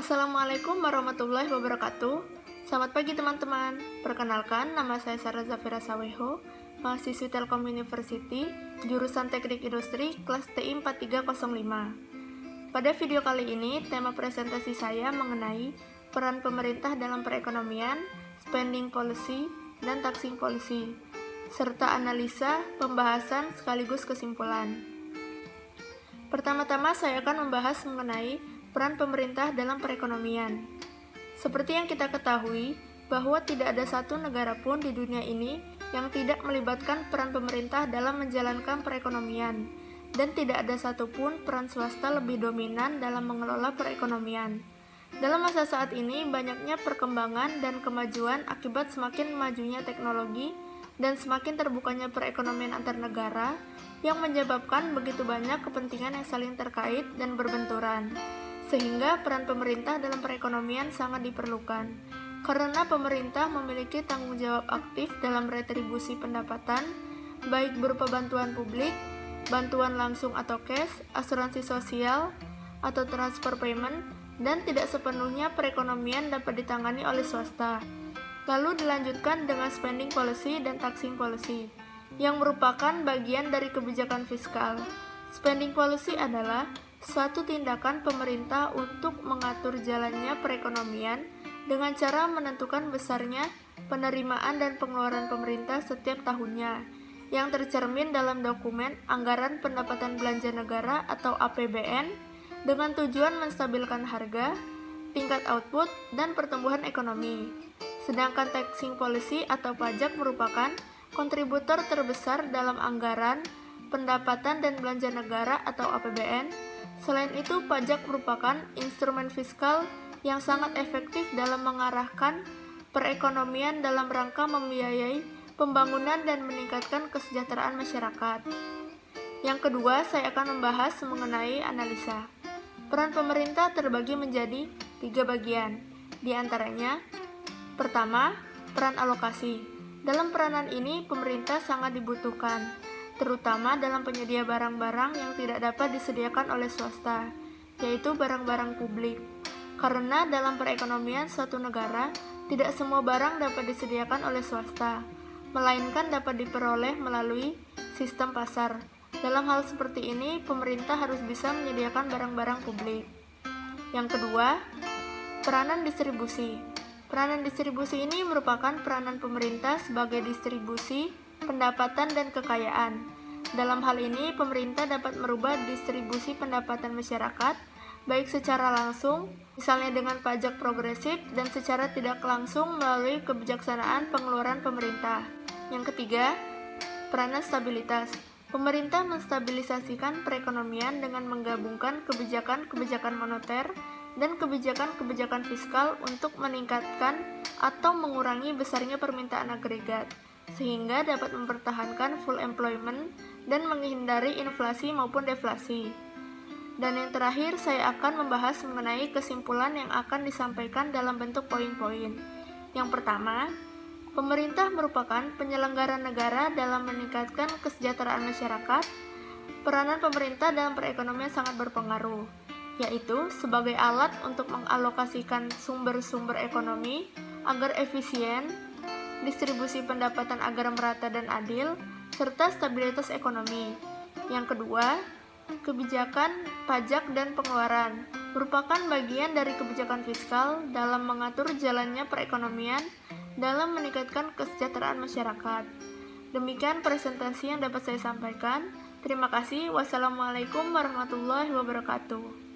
Assalamualaikum warahmatullahi wabarakatuh. Selamat pagi teman-teman. Perkenalkan, nama saya Sarah Zafira Saweho, mahasiswi Telkom University, jurusan Teknik Industri, kelas TI 4305. Pada video kali ini, tema presentasi saya mengenai peran pemerintah dalam perekonomian, spending policy, dan taxing policy, serta analisa, pembahasan, sekaligus kesimpulan. Pertama-tama saya akan membahas mengenai peran pemerintah dalam perekonomian. Seperti yang kita ketahui, bahwa tidak ada satu negara pun di dunia ini yang tidak melibatkan peran pemerintah dalam menjalankan perekonomian, dan tidak ada satupun peran swasta lebih dominan dalam mengelola perekonomian. Dalam masa saat ini, banyaknya perkembangan dan kemajuan akibat semakin majunya teknologi dan semakin terbukanya perekonomian antar negara yang menyebabkan begitu banyak kepentingan yang saling terkait dan berbenturan. Sehingga peran pemerintah dalam perekonomian sangat diperlukan, karena pemerintah memiliki tanggung jawab aktif dalam retribusi pendapatan, baik berupa bantuan publik, bantuan langsung atau cash, asuransi sosial, atau transfer payment, dan tidak sepenuhnya perekonomian dapat ditangani oleh swasta. Lalu dilanjutkan dengan spending policy dan taxing policy, yang merupakan bagian dari kebijakan fiskal. Spending policy adalah suatu tindakan pemerintah untuk mengatur jalannya perekonomian dengan cara menentukan besarnya penerimaan dan pengeluaran pemerintah setiap tahunnya, yang tercermin dalam dokumen Anggaran Pendapatan Belanja Negara atau APBN dengan tujuan menstabilkan harga, tingkat output, dan pertumbuhan ekonomi. Sedangkan taxing policy atau pajak merupakan kontributor terbesar dalam Anggaran Pendapatan dan Belanja Negara atau APBN. Selain itu, pajak merupakan instrumen fiskal yang sangat efektif dalam mengarahkan perekonomian dalam rangka membiayai pembangunan dan meningkatkan kesejahteraan masyarakat. Yang kedua, saya akan membahas mengenai analisa. Peran pemerintah terbagi menjadi 3 bagian. Di antaranya, pertama, peran alokasi. Dalam peranan ini, pemerintah sangat dibutuhkan, terutama dalam penyedia barang-barang yang tidak dapat disediakan oleh swasta, yaitu barang-barang publik. Karena dalam perekonomian suatu negara, tidak semua barang dapat disediakan oleh swasta, melainkan dapat diperoleh melalui sistem pasar. Dalam hal seperti ini, pemerintah harus bisa menyediakan barang-barang publik. Yang kedua, peranan distribusi. Peranan distribusi ini merupakan peranan pemerintah sebagai distribusi pendapatan dan kekayaan. Dalam hal ini, pemerintah dapat merubah distribusi pendapatan masyarakat, baik secara langsung, misalnya dengan pajak progresif, dan secara tidak langsung melalui kebijaksanaan pengeluaran pemerintah. Yang ketiga, peranan stabilitas. Pemerintah menstabilisasikan perekonomian dengan menggabungkan kebijakan-kebijakan moneter dan kebijakan-kebijakan fiskal untuk meningkatkan atau mengurangi besarnya permintaan agregat, sehingga dapat mempertahankan full employment dan menghindari inflasi maupun deflasi. Dan yang terakhir, saya akan membahas mengenai kesimpulan yang akan disampaikan dalam bentuk poin-poin. Yang pertama, pemerintah merupakan penyelenggara negara dalam meningkatkan kesejahteraan masyarakat. Peranan pemerintah dalam perekonomian sangat berpengaruh, yaitu sebagai alat untuk mengalokasikan sumber-sumber ekonomi agar efisien, distribusi pendapatan agar merata dan adil, serta stabilitas ekonomi. Yang kedua, kebijakan pajak dan pengeluaran merupakan bagian dari kebijakan fiskal dalam mengatur jalannya perekonomian dalam meningkatkan kesejahteraan masyarakat. Demikian presentasi yang dapat saya sampaikan. Terima kasih. Wassalamualaikum warahmatullahi wabarakatuh.